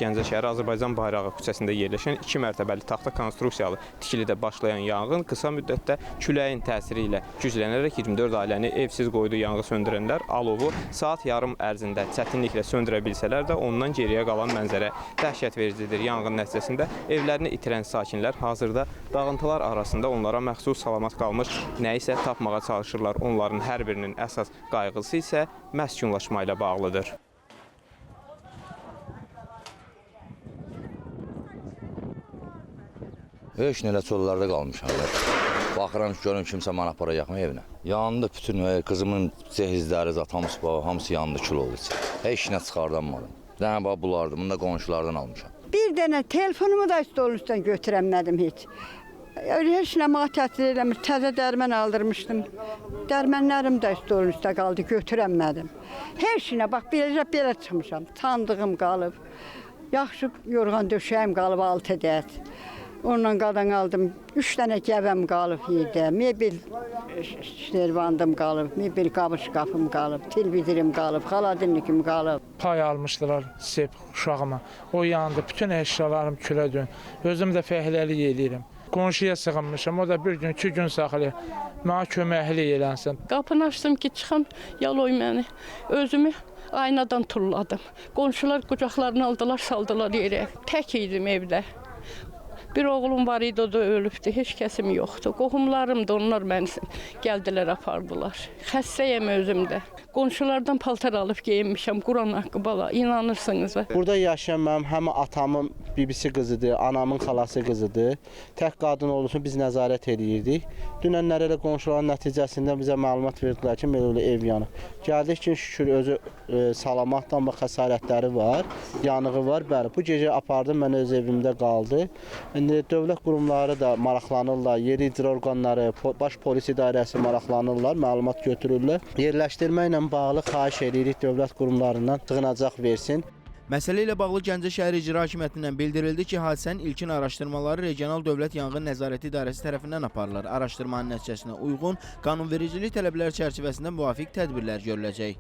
Gəncə şəhəri Azərbaycan bayrağı küçəsində yerləşən 2 mərtəbəli taxta konstruksiyalı tikilidə başlayan yanğın qısa müddətdə küləyin təsiri ilə güclənərək 24 ailəni evsiz qoydu. Yanğı söndürənlər alovu saat yarım ərzində çətinliklə söndürə bilsələr də ondan geriyə qalan mənzərə dəhşət vericidir. Yanğın nəticəsində evlərini itirən sakinlər hazırda dağıntılar arasında onlara məxsus salamat qalmış nə isə tapmağa çalışırlar. Onların hər birinin əsas qayğısı isə məskunlaşma ilə bağlıdır. Heç nələ çöllərdə qalmışam. Baxıram ki, görüm kimsə mənə para yaxma evinə. Yandı bütün qızımın cehizləri, hamısı yandı kül oldu. Heç nə çıxardamadım. Dənə bax bulardı, bunu da qonşulardan almışam. Bir dənə telefonumu da stolun üstdən götürəmədim heç. Heç nə mənə təsir eləmir. Təzə dərmən aldırmışdım. Dərmənlərim də stolun üstə qaldı, götürəmədim. Heç nə, bax belə çıxmışam. Sandığım qalıb. Yaxşı yorğan döşəyim qalıb 6 ədəd. Ondan qadan aldım, 3 dənə gəvəm qalıb yerdə, mebel şervandım qalıb, mebel qabış qapım qalıb, televizorum qalıb, xaladinlikim qalıb. Pay almışdılar sep uşağıma, o yandı, bütün əşyalarım külə dön. Özüm də fəhləlik eləyirəm. Qonşuya sığınmışam, o da bir gün, 2 gün saxlayır, mənə köməklik elənsin. Qapını açdım ki, çıxan yaloy məni, özümü aynadan tulladım. Qonşular qucaqlarını aldılar, saldılar yerə, tək idim evdə. Bir oğlum var idi, o da ölübdü, heç kəsim yoxdur. Qohumlarım da onlar məni gəldilər, apardılar. Xəstəyəm özümdə. Qonşulardan paltar alıb geyinmişəm, Quran haqqı bala, inanırsınız. Burada yaşayan mənim həm atamın bibisi qızıdır, anamın xalası qızıdır. Tək qadın olursa biz nəzarət edirdik. Dünənlər elə qonşuların nəticəsində bizə məlumat verdilər ki, belə ev yanıb. Gəldik ki, şükür özü salamatdır, amma xəsarətləri var, yanığı var. Bəli, bu gecə apardım, mən öz evimdə qaldı. İndi dövlət qurumları da maraqlanırlar, yeri icra orqanları, baş polis idarəsi maraqlanırlar, məlumat götürürlər. Yerləşdirmə ilə bağlı xahiş edirik dövlət qurumlarından sığınacaq versin. Məsələ ilə bağlı Gəncə şəhər İcra Hakimiyyətindən bildirildi ki, hadisənin ilkin araşdırmaları Regional Dövlət Yanğın Nəzarəti İdarəsi tərəfindən aparılır. Araşdırmanın nəticəsinə uyğun qanunvericilik tələbləri çərçivəsində müvafiq tədbirlər görüləcək.